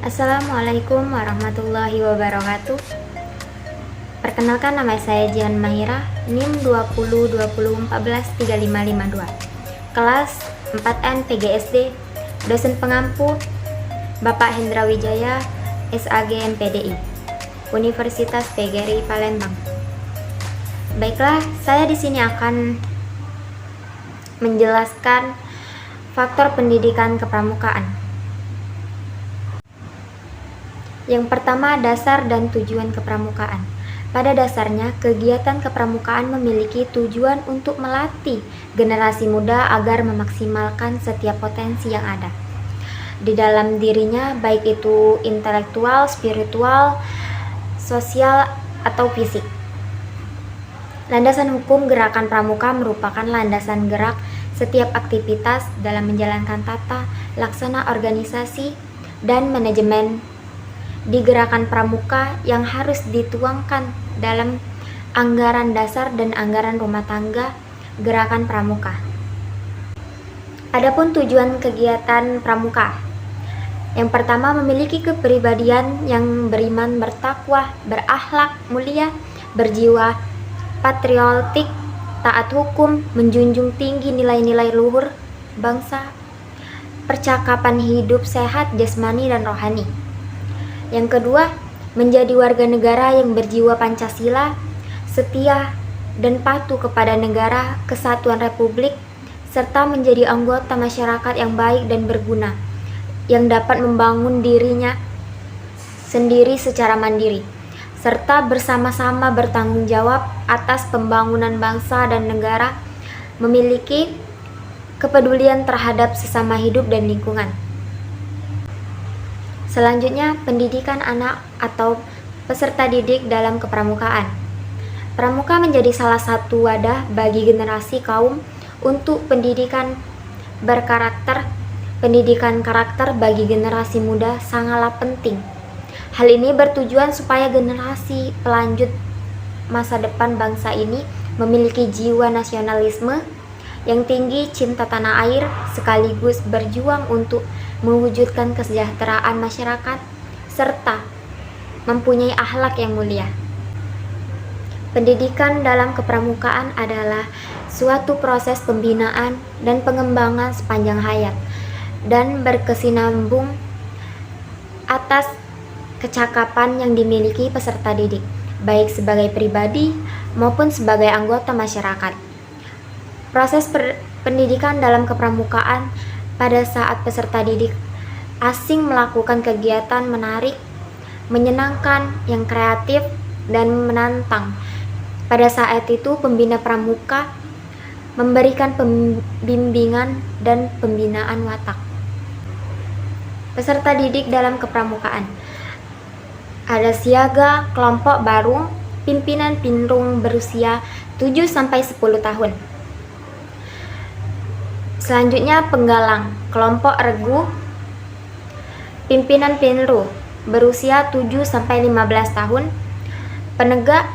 Assalamualaikum warahmatullahi wabarakatuh. Perkenalkan, nama saya Jian Mahira, NIM 2020143552, kelas 4N PGSD, dosen pengampu Bapak Hendra Wijaya, SAG MPDI, Universitas PGRI Palembang. Baiklah, saya di sini akan menjelaskan faktor pendidikan kepramukaan. Yang pertama, dasar dan tujuan kepramukaan. Pada dasarnya, kegiatan kepramukaan memiliki tujuan untuk melatih generasi muda agar memaksimalkan setiap potensi yang ada di dalam dirinya, baik itu intelektual, spiritual, sosial, atau fisik. Landasan hukum gerakan pramuka merupakan landasan gerak setiap aktivitas dalam menjalankan tata laksana organisasi dan manajemen di gerakan pramuka yang harus dituangkan dalam anggaran dasar dan anggaran rumah tangga gerakan pramuka. Adapun tujuan kegiatan pramuka, yang pertama, memiliki kepribadian yang beriman, bertakwa, berakhlak mulia, berjiwa patriotik, taat hukum, menjunjung tinggi nilai-nilai luhur bangsa, percakapan hidup sehat jasmani dan rohani. Yang kedua, menjadi warga negara yang berjiwa Pancasila, setia dan patuh kepada negara kesatuan Republik, serta menjadi anggota masyarakat yang baik dan berguna, yang dapat membangun dirinya sendiri secara mandiri, serta bersama-sama bertanggung jawab atas pembangunan bangsa dan negara, memiliki kepedulian terhadap sesama hidup dan lingkungan. Selanjutnya, pendidikan anak atau peserta didik dalam kepramukaan. Pramuka menjadi salah satu wadah bagi generasi kaum untuk pendidikan berkarakter. Pendidikan karakter bagi generasi muda sangatlah penting. Hal ini bertujuan supaya generasi pelanjut masa depan bangsa ini memiliki jiwa nasionalisme yang tinggi, cinta tanah air, sekaligus berjuang untuk mewujudkan kesejahteraan masyarakat, serta mempunyai akhlak yang mulia. Pendidikan dalam kepramukaan adalah suatu proses pembinaan dan pengembangan sepanjang hayat dan berkesinambung atas kecakapan yang dimiliki peserta didik, baik sebagai pribadi maupun sebagai anggota masyarakat. Proses pendidikan dalam kepramukaan pada saat peserta didik asing melakukan kegiatan menarik, menyenangkan, yang kreatif, dan menantang. Pada saat itu, pembina pramuka memberikan pembimbingan dan pembinaan watak. Peserta didik dalam kepramukaan ada siaga, kelompok barung, pimpinan pinrung berusia 7-10 tahun. Selanjutnya, penggalang, kelompok regu, pimpinan pinru berusia 7-15 tahun. Penegak,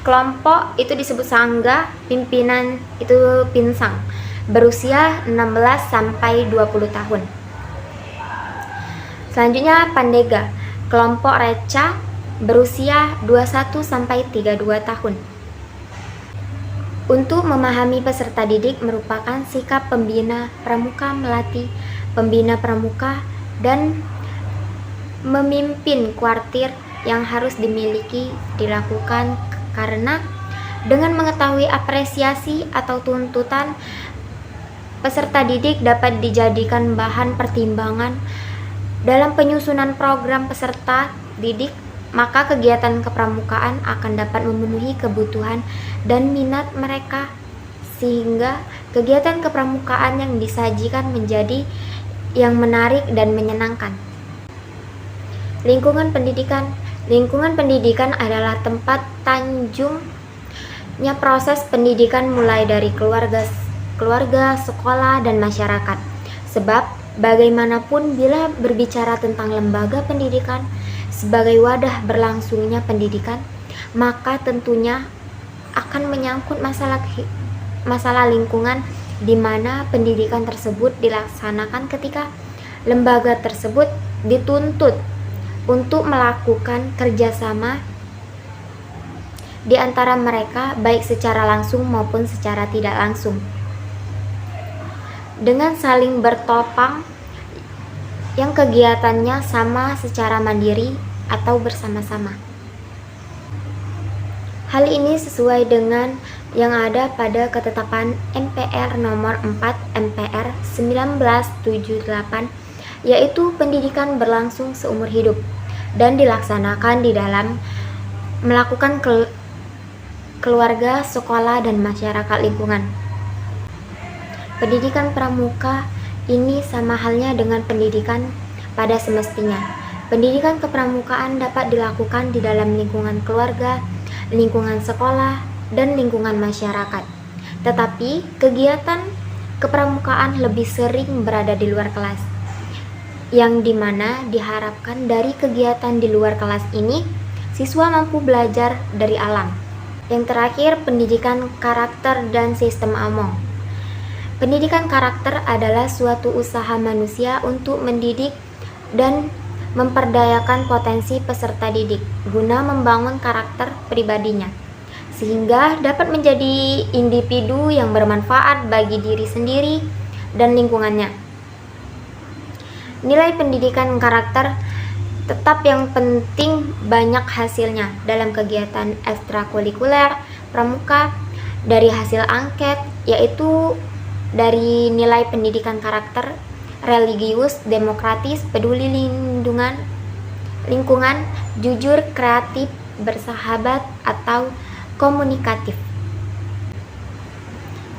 kelompok itu disebut sangga, pimpinan itu pinsang, berusia 16-20 tahun. Selanjutnya, pandega, kelompok reca, berusia 21-32 tahun. Untuk memahami peserta didik merupakan sikap pembina pramuka melatih pembina pramuka dan memimpin kuartir yang harus dilakukan karena dengan mengetahui apresiasi atau tuntutan peserta didik dapat dijadikan bahan pertimbangan dalam penyusunan program peserta didik, maka kegiatan kepramukaan akan dapat memenuhi kebutuhan dan minat mereka sehingga kegiatan kepramukaan yang disajikan menjadi yang menarik dan menyenangkan. Lingkungan pendidikan. Lingkungan pendidikan adalah tempat tanjungnya proses pendidikan mulai dari keluarga, sekolah, dan masyarakat. Sebab bagaimanapun bila berbicara tentang lembaga pendidikan sebagai wadah berlangsungnya pendidikan, maka tentunya akan menyangkut masalah lingkungan di mana pendidikan tersebut dilaksanakan ketika lembaga tersebut dituntut untuk melakukan kerjasama di antara mereka, baik secara langsung maupun secara tidak langsung, dengan saling bertopang yang kegiatannya sama secara mandiri atau bersama-sama. Hal ini sesuai dengan yang ada pada ketetapan MPR nomor 4 MPR 1978, yaitu pendidikan berlangsung seumur hidup dan dilaksanakan di dalam melakukan keluarga, sekolah, dan masyarakat lingkungan. Pendidikan pramuka ini sama halnya dengan pendidikan pada semestinya. Pendidikan kepramukaan dapat dilakukan di dalam lingkungan keluarga, lingkungan sekolah, dan lingkungan masyarakat. Tetapi kegiatan kepramukaan lebih sering berada di luar kelas, yang dimana diharapkan dari kegiatan di luar kelas ini, siswa mampu belajar dari alam. Yang terakhir, pendidikan karakter dan sistem Among. Pendidikan karakter adalah suatu usaha manusia untuk mendidik dan memperdayakan potensi peserta didik guna membangun karakter pribadinya, sehingga dapat menjadi individu yang bermanfaat bagi diri sendiri dan lingkungannya. Nilai pendidikan karakter tetap yang penting banyak hasilnya dalam kegiatan ekstrakurikuler pramuka dari hasil angket, yaitu dari nilai pendidikan karakter religius, demokratis, peduli lingkungan, jujur, kreatif, bersahabat, atau komunikatif.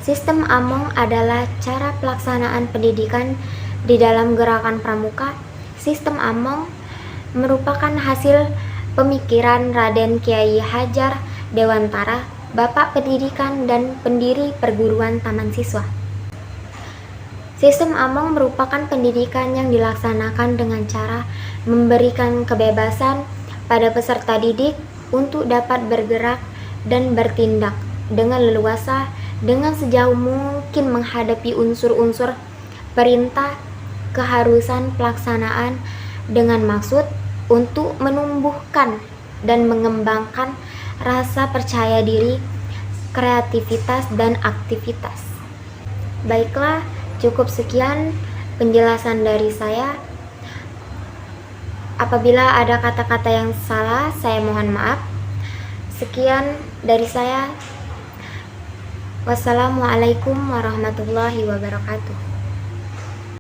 Sistem Among adalah cara pelaksanaan pendidikan di dalam gerakan pramuka. Sistem Among merupakan hasil pemikiran Raden Kiai Hajar Dewantara, Bapak Pendidikan dan pendiri perguruan Taman Siswa. Sistem Among merupakan pendidikan yang dilaksanakan dengan cara memberikan kebebasan pada peserta didik untuk dapat bergerak dan bertindak dengan leluasa dengan sejauh mungkin menghadapi unsur-unsur perintah, keharusan pelaksanaan dengan maksud untuk menumbuhkan dan mengembangkan rasa percaya diri, kreativitas, dan aktivitas. Baiklah, cukup sekian penjelasan dari saya. Apabila ada kata-kata yang salah, saya mohon maaf. Sekian dari saya. Wassalamualaikum warahmatullahi wabarakatuh.